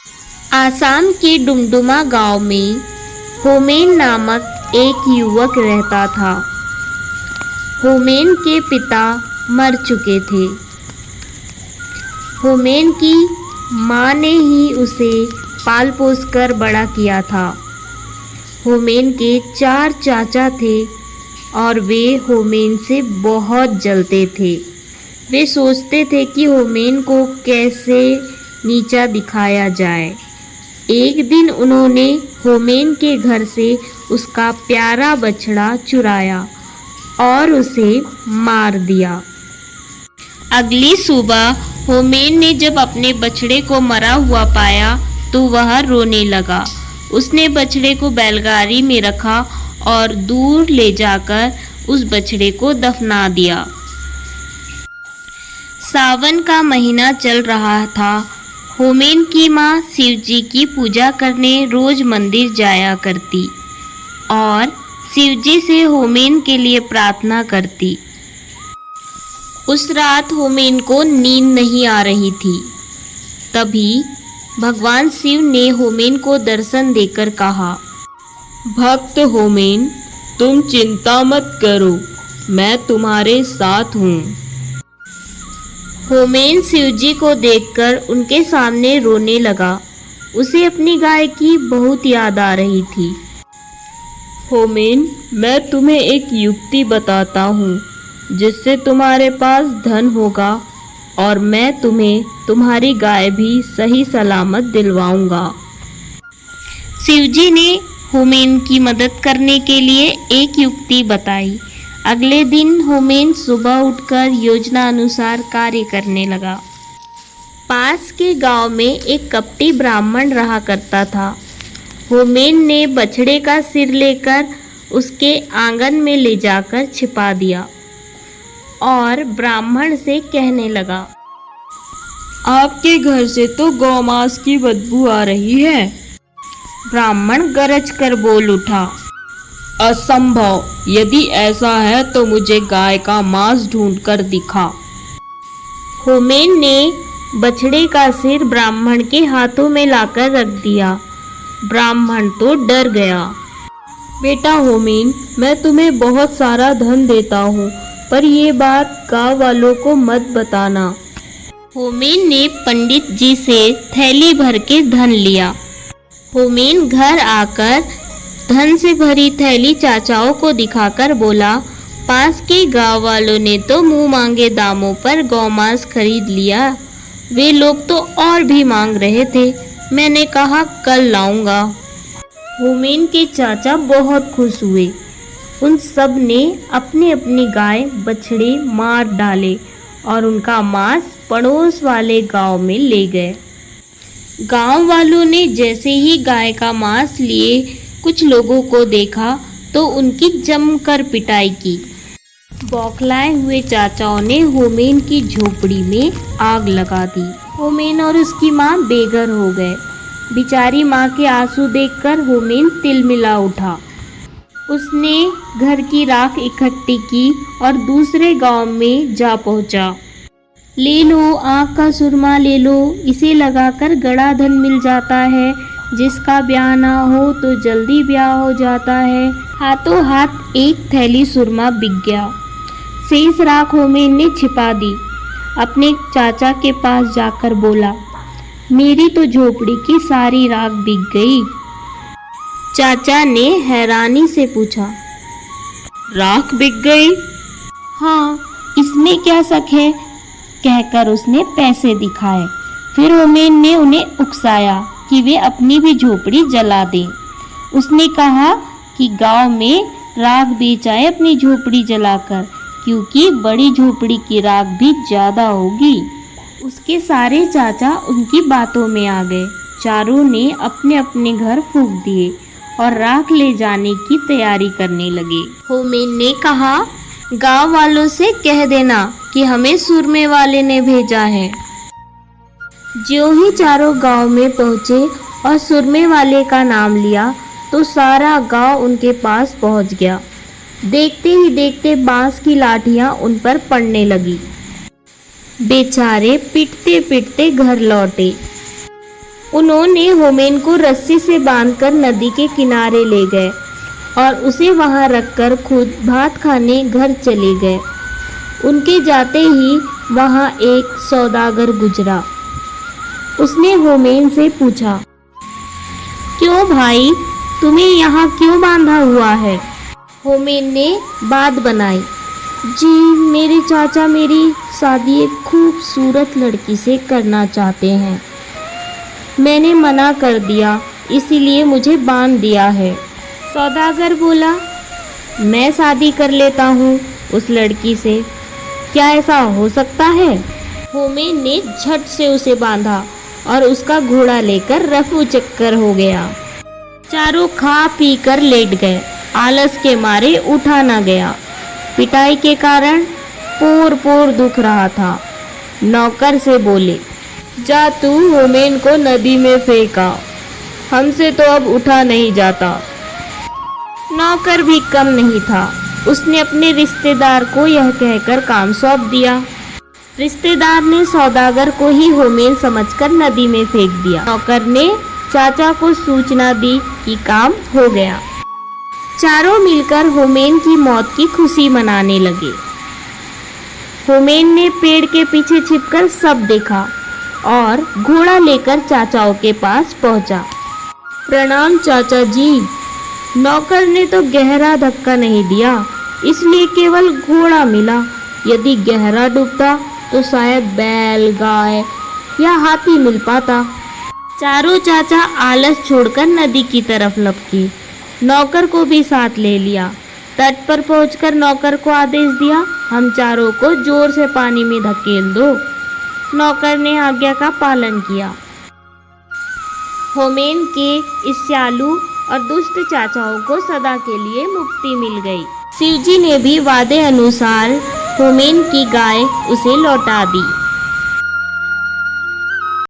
आसाम के डुमडुमा गांव में होमेन नामक एक युवक रहता था। होमेन के पिता मर चुके थे। होमेन की माँ ने ही उसे पाल पोस कर बड़ा किया था। होमेन के 4 चाचा थे और वे होमेन से बहुत जलते थे। वे सोचते थे कि होमेन को कैसे नीचा दिखाया जाए। एक दिन उन्होंने होमेन के घर से उसका प्यारा बछड़ा चुराया और उसे मार दिया। अगली सुबह होमेन ने जब अपने बछड़े को मरा हुआ पाया तो वह रोने लगा। उसने बछड़े को बैलगाड़ी में रखा और दूर ले जाकर उस बछड़े को दफना दिया। सावन का महीना चल रहा था। होमेन की माँ शिवजी की पूजा करने रोज मंदिर जाया करती और शिवजी से होमेन के लिए प्रार्थना करती। उस रात होमेन को नींद नहीं आ रही थी। तभी भगवान शिव ने होमेन को दर्शन देकर कहा, भक्त होमेन, तुम चिंता मत करो, मैं तुम्हारे साथ हूँ। होमेन शिवजी को देखकर उनके सामने रोने लगा। उसे अपनी गाय की बहुत याद आ रही थी। होमेन, मैं तुम्हें एक युक्ति बताता हूँ जिससे तुम्हारे पास धन होगा और मैं तुम्हें तुम्हारी गाय भी सही सलामत दिलवाऊंगा। शिवजी ने होमेन की मदद करने के लिए एक युक्ति बताई। अगले दिन होमेन सुबह उठकर योजना अनुसार कार्य करने लगा। पास के गांव में एक कपटी ब्राह्मण रहा करता था। होमेन ने बछड़े का सिर लेकर उसके आंगन में ले जाकर छिपा दिया और ब्राह्मण से कहने लगा, आपके घर से तो गौमांस की बदबू आ रही है। ब्राह्मण गरज कर बोल उठा, असंभव, यदि ऐसा है तो मुझे गाय का मांस ढूंढकर दिखा। होमेन ने बछड़े का सिर ब्राह्मण के हाथों में लाकर रख दिया। ब्राह्मण तो डर गया। बेटा होमेन, मैं तुम्हें बहुत सारा धन देता हूँ, पर ये बात गाँव वालों को मत बताना। होमेन ने पंडित जी से थैली भर के धन लिया। होमेन घर आकर धन से भरी थैली चाचाओं को दिखाकर बोला, पास के गांव वालों ने तो मुंह मांगे दामों पर गौमांस खरीद लिया। वे लोग तो और भी मांग रहे थे। मैंने कहा कल लाऊंगा। होमेन के चाचा बहुत खुश हुए। उन सब ने अपनी अपनी गाय बछड़े मार डाले और उनका मांस पड़ोस वाले गांव में ले गए। गांव वालों ने जैसे ही गाय का मांस लिए कुछ लोगों को देखा तो उनकी जमकर पिटाई की। बौखलाए हुए चाचाओं ने होमेन की झोपड़ी में आग लगा दी। होमेन और उसकी माँ बेघर हो गए। बेचारी माँ के आंसू देखकर होमेन तिलमिला उठा। उसने घर की राख इकट्ठी की और दूसरे गांव में जा पहुंचा। ले लो, आँख का सुरमा ले लो, इसे लगाकर गड़ा धन मिल जाता है। जिसका ब्याह ना हो तो जल्दी ब्याह हो जाता है। हाथों हाथ एक थैली सुरमा बिक गया। शेष राख होमेन ने छिपा दी। अपने चाचा के पास जाकर बोला, मेरी तो झोपड़ी की सारी राख बिक गई। चाचा ने हैरानी से पूछा, राख बिक गई? हाँ, इसमें क्या शक है, कहकर उसने पैसे दिखाए। फिर होमेन ने उन्हें उकसाया कि वे अपनी भी झोपड़ी जला दें। उसने कहा कि गांव में राख बेच आए अपनी झोपड़ी जलाकर, क्योंकि बड़ी झोपड़ी की राख भी ज़्यादा होगी। उसके सारे चाचा उनकी बातों में आ गए। चारों ने अपने अपने घर फूंक दिए और राख ले जाने की तैयारी करने लगे। होमेन ने कहा, गांव वालों से कह देना कि हमें सुरमे वाले ने भेजा है। ज्यों ही चारों गांव में पहुंचे और सुरमे वाले का नाम लिया तो सारा गांव उनके पास पहुंच गया। देखते ही देखते बांस की लाठियां उन पर पड़ने लगी। बेचारे पिटते पिटते घर लौटे। उन्होंने होमेन को रस्सी से बांधकर नदी के किनारे ले गए और उसे वहां रखकर खुद भात खाने घर चले गए। उनके जाते ही वहां एक सौदागर गुजरा। उसने होमेन से पूछा, क्यों भाई, तुम्हें यहाँ क्यों बांधा हुआ है? होमेन ने बात बनाई, जी मेरे चाचा मेरी शादी एक खूबसूरत लड़की से करना चाहते हैं। मैंने मना कर दिया, इसीलिए मुझे बांध दिया है। सौदागर बोला, मैं शादी कर लेता हूँ उस लड़की से, क्या ऐसा हो सकता है? होमेन ने झट से उसे बांधा और उसका घोड़ा लेकर रफू चक्कर हो गया। चारों खा पी कर लेट गए। आलस के मारे उठा न गया। पिटाई के कारण पोर पोर दुख रहा था। नौकर से बोले, जा तू होमेन को नदी में फेंका, हमसे तो अब उठा नहीं जाता। नौकर भी कम नहीं था। उसने अपने रिश्तेदार को यह कहकर काम सौंप दिया। रिश्तेदार ने सौदागर को ही होमेन समझकर नदी में फेंक दिया। नौकर ने चाचा को सूचना दी कि काम हो गया। चारों मिलकर होमेन की मौत की खुशी मनाने लगे। होमेन ने पेड़ के पीछे छिपकर सब देखा और घोड़ा लेकर चाचाओं के पास पहुंचा। प्रणाम चाचा जी। नौकर ने तो गहरा धक्का नहीं दिया, इसलिए केवल घोड़ा मिला। यदि गहरा डूबता तो शायद बैल, गाय या हाथी मिल पाता। चारों चाचा आलस छोड़कर नदी की तरफ लपके। नौकर को भी साथ ले लिया। तट पर पहुंचकर नौकर को आदेश दिया, हम चारों को जोर से पानी में धकेल दो। नौकर ने आज्ञा का पालन किया। होमेन के इस चालू और दुष्ट चाचाओं को सदा के लिए मुक्ति मिल गई। शिवजी ने भी वादे अनुसार होमेन की गाय उसे लौटा दी।